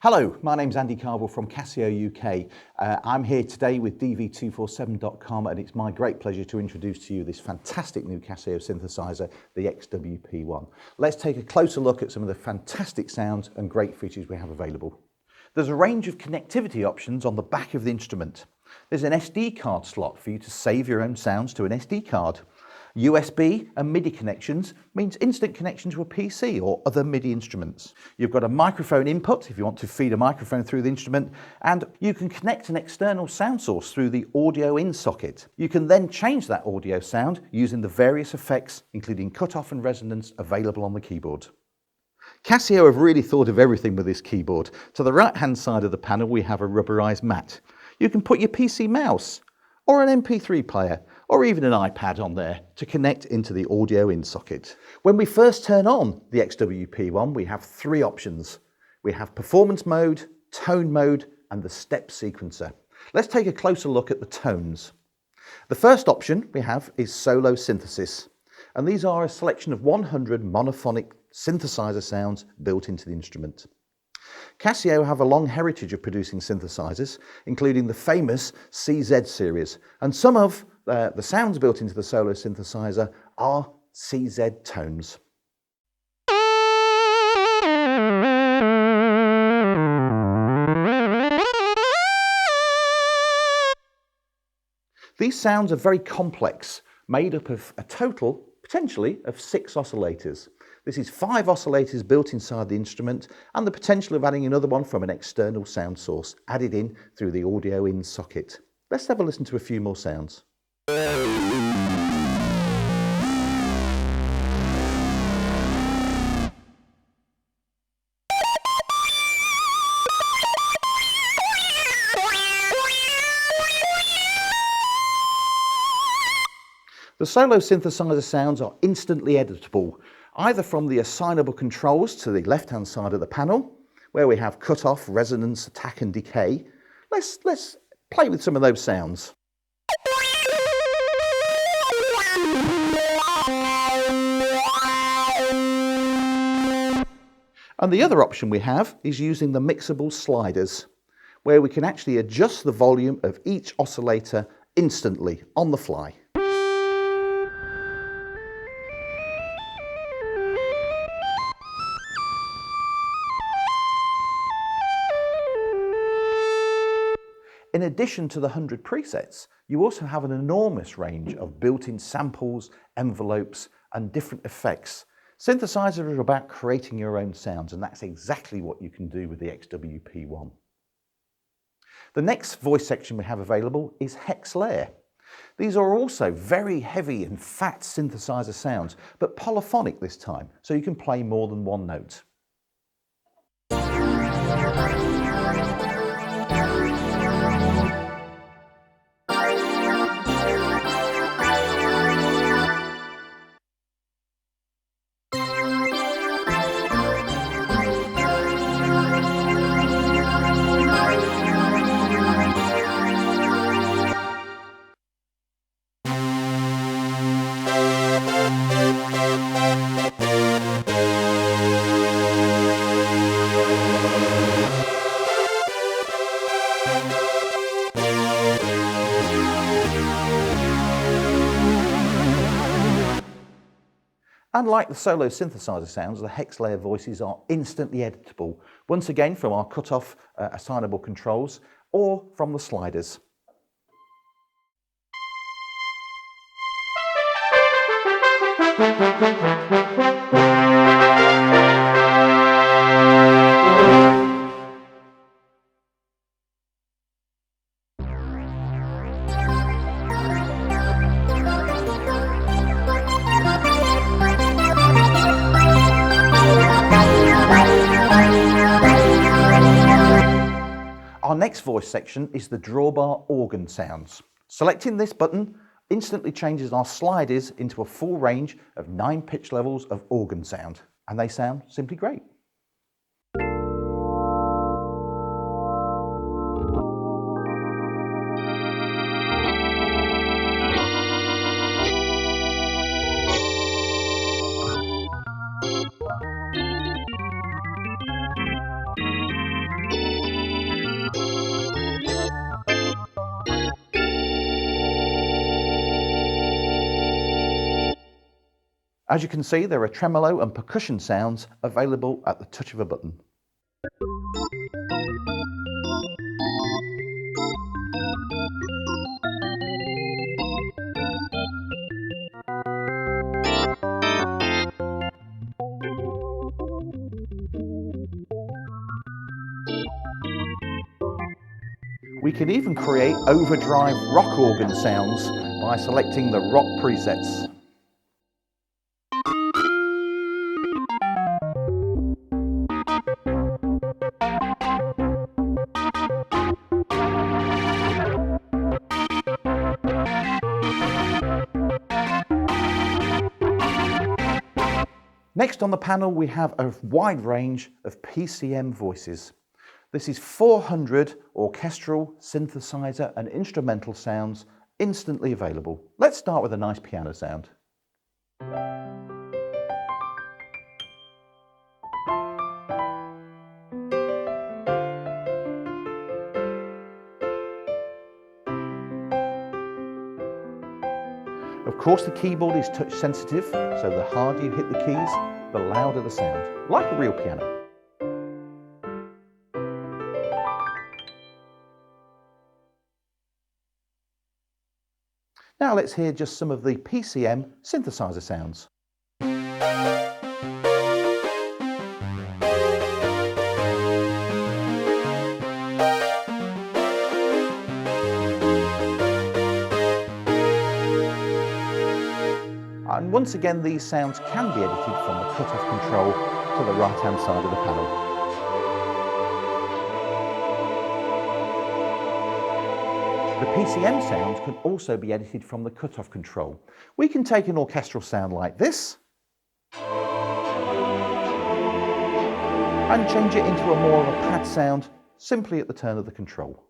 Hello, my name's Andy Carville from Casio UK. I'm here today with dv247.com and it's my great pleasure to introduce to you this fantastic new Casio synthesizer, the XW-P1. Let's take a closer look at some of the fantastic sounds and great features we have available. There's a range of connectivity options on the back of the instrument. There's an SD card slot for you to save your own sounds to an SD card. USB and MIDI connections means instant connection to a PC or other MIDI instruments. You've got a microphone input if you want to feed a microphone through the instrument, and you can connect an external sound source through the audio in socket. You can then change that audio sound using the various effects, including cutoff and resonance, available on the keyboard. Casio have really thought of everything with this keyboard. To the right hand side of the panel we have a rubberized mat. You can put your PC mouse or an MP3 player or even an iPad on there to connect into the audio in socket. When we first turn on the XW-P1, we have three options. We have performance mode, tone mode, and the step sequencer. Let's take a closer look at the tones. The first option we have is solo synthesis, and these are a selection of 100 monophonic synthesizer sounds built into the instrument. Casio have a long heritage of producing synthesizers, including the famous CZ series, and some of the sounds built into the solo synthesizer are CZ tones. These sounds are very complex, made up of a total, potentially, of 6 oscillators. This is 5 oscillators built inside the instrument and the potential of adding another one from an external sound source added in through the audio in socket. Let's have a listen to a few more sounds. The solo synthesizer sounds are instantly editable, either from the assignable controls to the left-hand side of the panel, where we have cutoff, resonance, attack and decay. Let's play with some of those sounds. And the other option we have is using the mixable sliders, where we can actually adjust the volume of each oscillator instantly on the fly. In addition to the 100 presets, you also have an enormous range of built-in samples, envelopes, and different effects. Synthesizers are about creating your own sounds, and that's exactly what you can do with the XW-P1. The next voice section we have available is hex layer. These are also very heavy and fat synthesizer sounds, but polyphonic this time, so you can play more than one note. Unlike the solo synthesizer sounds, the hex layer voices are instantly editable, once again from our cutoff assignable controls or from the sliders. Our next voice section is the drawbar organ sounds. Selecting this button instantly changes our sliders into a full range of 9 pitch levels of organ sound, and they sound simply great. As you can see, there are tremolo and percussion sounds available at the touch of a button. We can even create overdrive rock organ sounds by selecting the rock presets. Next on the panel we have a wide range of PCM voices. This is 400 orchestral, synthesizer and instrumental sounds instantly available. Let's start with a nice piano sound. Of course the keyboard is touch sensitive, so the harder you hit the keys, the louder the sound, like a real piano. Now let's hear just some of the PCM synthesizer sounds. And once again, these sounds can be edited from the cut-off control to the right-hand side of the panel. The PCM sounds can also be edited from the cut-off control. We can take an orchestral sound like this and change it into a more of a pad sound simply at the turn of the control.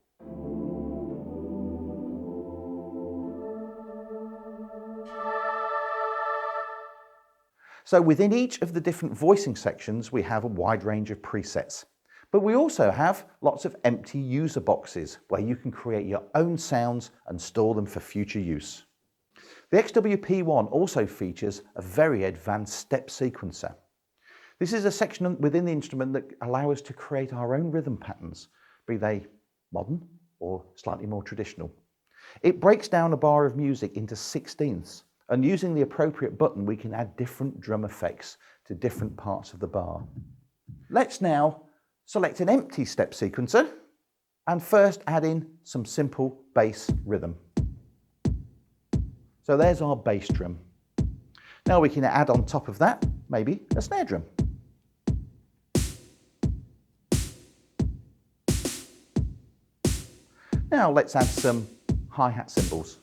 So within each of the different voicing sections we have a wide range of presets. But we also have lots of empty user boxes where you can create your own sounds and store them for future use. The XW-P1 also features a very advanced step sequencer. This is a section within the instrument that allows us to create our own rhythm patterns, be they modern or slightly more traditional. It breaks down a bar of music into 16ths, and using the appropriate button we can add different drum effects to different parts of the bar. Let's now select an empty step sequencer and first add in some simple bass rhythm. So there's our bass drum. Now we can add on top of that maybe a snare drum. Now let's add some hi-hat cymbals.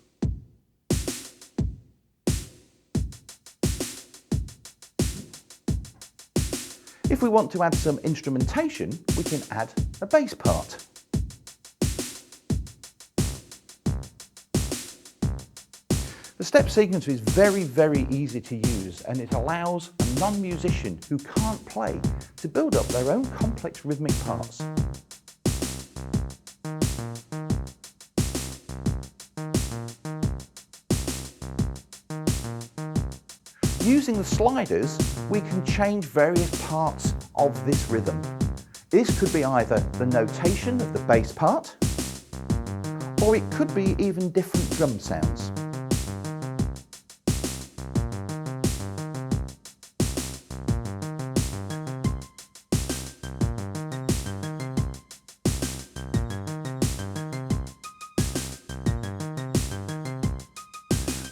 If we want to add some instrumentation, we can add a bass part. The step sequencer is very easy to use, and it allows a non-musician who can't play to build up their own complex rhythmic parts. Using the sliders, we can change various parts of this rhythm. This could be either the notation of the bass part, or it could be even different drum sounds.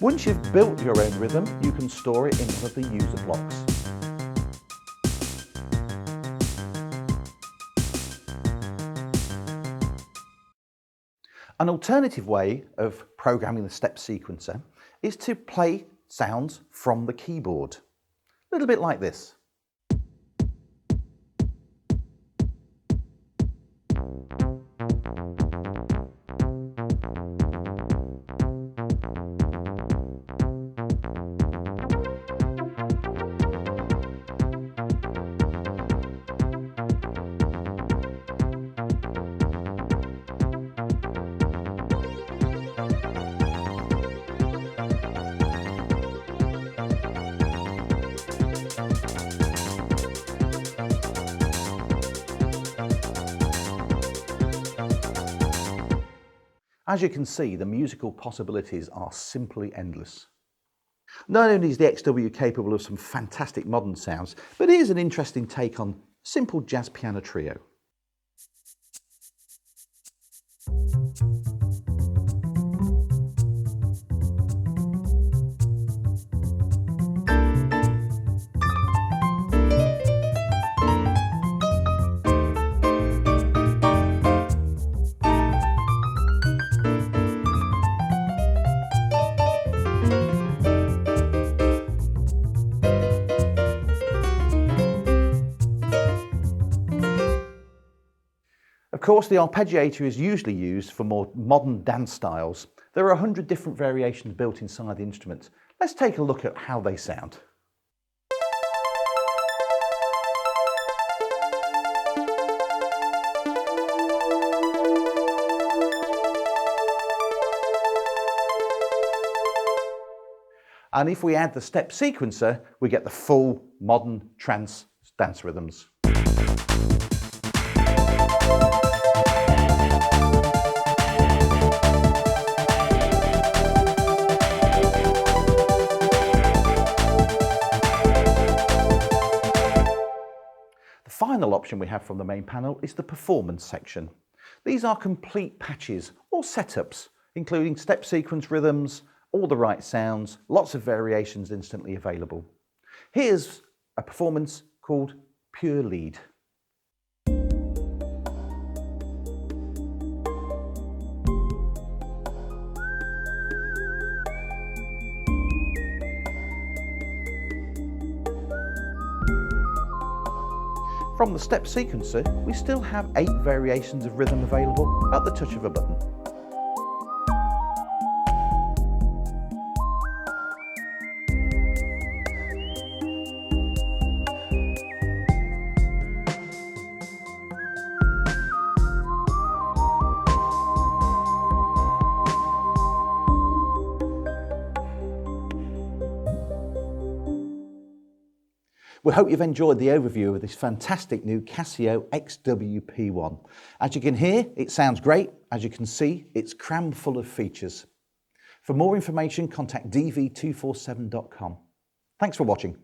Once you've built your own rhythm, you can store it in one of the user blocks. An alternative way of programming the step sequencer is to play sounds from the keyboard. A little bit like this. As you can see, the musical possibilities are simply endless. Not only is the XW capable of some fantastic modern sounds, but it is an interesting take on simple jazz piano trio. Of course, the arpeggiator is usually used for more modern dance styles. There are 100 different variations built inside the instrument. Let's take a look at how they sound. And if we add the step sequencer, we get the full modern trance dance rhythms. The final option we have from the main panel is the performance section. These are complete patches or setups, including step sequence rhythms, all the right sounds, lots of variations instantly available. Here's a performance called Pure Lead. From the step sequencer, we still have 8 variations of rhythm available at the touch of a button. We hope you've enjoyed the overview of this fantastic new Casio XWP1. As you can hear, it sounds great. As you can see, it's crammed full of features. For more information, contact dv247.com. Thanks for watching.